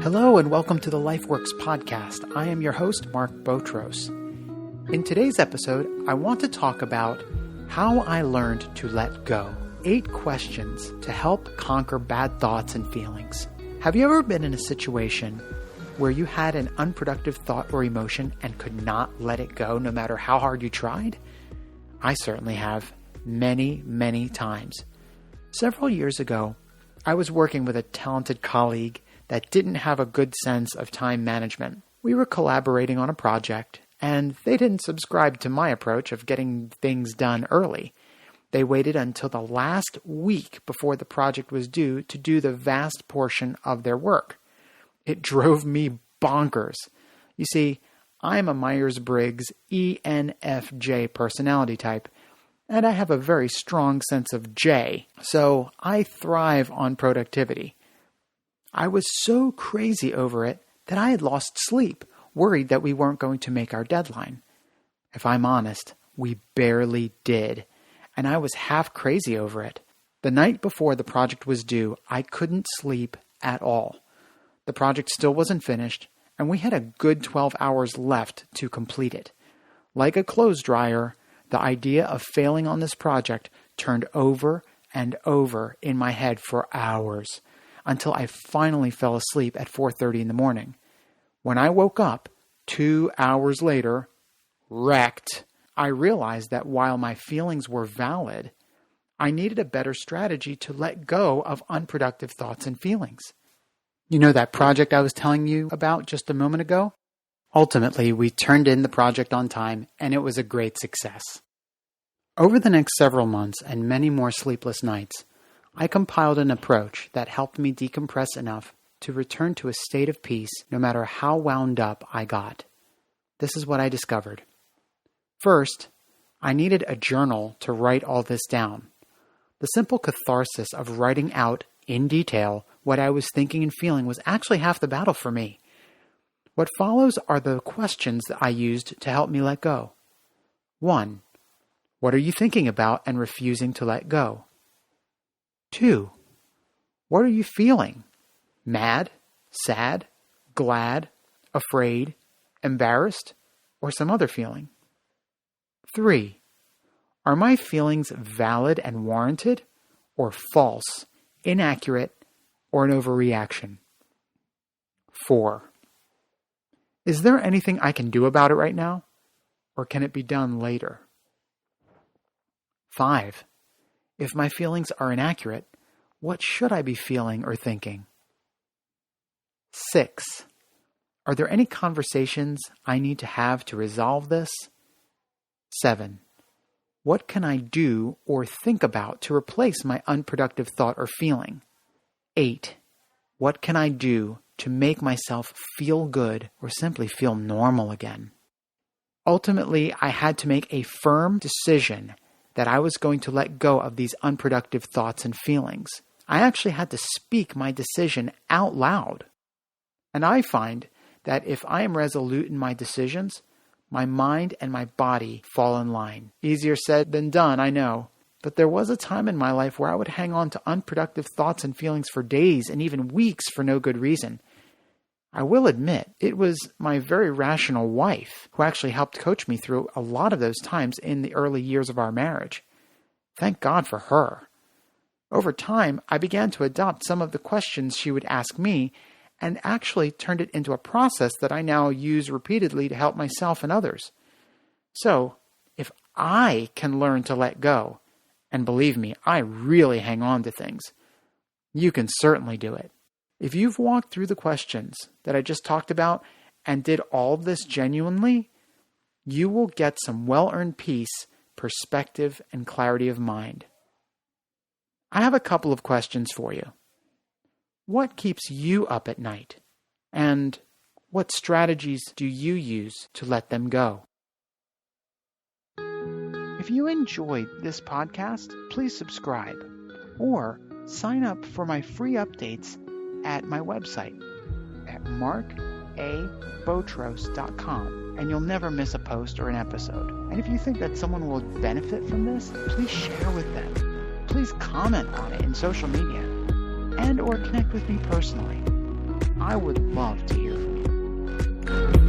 Hello and welcome to the LifeWorks podcast. I am your host, Mark Botros. In today's episode, I want to talk about how I learned to let go. 8 questions to help conquer bad thoughts and feelings. Have you ever been in a situation where you had an unproductive thought or emotion and could not let it go no matter how hard you tried? I certainly have, many times. Several years ago, I was working with a talented colleague that didn't have a good sense of time management. We were collaborating on a project, and they didn't subscribe to my approach of getting things done early. They waited until the last week before the project was due to do the vast portion of their work. It drove me bonkers. You see, I'm a Myers-Briggs ENFJ personality type, and I have a very strong sense of J, so I thrive on productivity. I was so crazy over it that I had lost sleep, worried that we weren't going to make our deadline. If I'm honest, we barely did, and I was half crazy over it. The night before the project was due, I couldn't sleep at all. The project still wasn't finished, and we had a good 12 hours left to complete it. Like a clothes dryer, the idea of failing on this project turned over and over in my head for hours, until I finally fell asleep at 4:30 in the morning. When I woke up, 2 hours later, wrecked, I realized that while my feelings were valid, I needed a better strategy to let go of unproductive thoughts and feelings. You know that project I was telling you about just a moment ago? Ultimately, we turned in the project on time, and it was a great success. Over the next several months and many more sleepless nights, I compiled an approach that helped me decompress enough to return to a state of peace no matter how wound up I got. This is what I discovered. First, I needed a journal to write all this down. The simple catharsis of writing out in detail what I was thinking and feeling was actually half the battle for me. What follows are the questions that I used to help me let go. 1. What are you thinking about and refusing to let go? 2. What are you feeling? Mad, sad, glad, afraid, embarrassed, or some other feeling? 3. Are my feelings valid and warranted, or false, inaccurate, or an overreaction? 4. Is there anything I can do about it right now, or can it be done later? 5. If my feelings are inaccurate, what should I be feeling or thinking? 6. Are there any conversations I need to have to resolve this? 7. What can I do or think about to replace my unproductive thought or feeling? 8. What can I do to make myself feel good or simply feel normal again? Ultimately, I had to make a firm decision that I was going to let go of these unproductive thoughts and feelings. I actually had to speak my decision out loud. And I find that if I am resolute in my decisions, my mind and my body fall in line. Easier said than done, I know. But there was a time in my life where I would hang on to unproductive thoughts and feelings for days and even weeks for no good reason. I will admit, it was my very rational wife who actually helped coach me through a lot of those times in the early years of our marriage. Thank God for her. Over time, I began to adopt some of the questions she would ask me and actually turned it into a process that I now use repeatedly to help myself and others. So, if I can learn to let go, and believe me, I really hang on to things, you can certainly do it. If you've walked through the questions that I just talked about and did all of this genuinely, you will get some well-earned peace, perspective, and clarity of mind. I have a couple of questions for you. What keeps you up at night? And what strategies do you use to let them go? If you enjoyed this podcast, please subscribe or sign up for my free updates at my website at markabotros.com, and you'll never miss a post or an episode. And if you think that someone will benefit from this, please share with them. Please comment on it in social media and or connect with me personally. I would love to hear from you.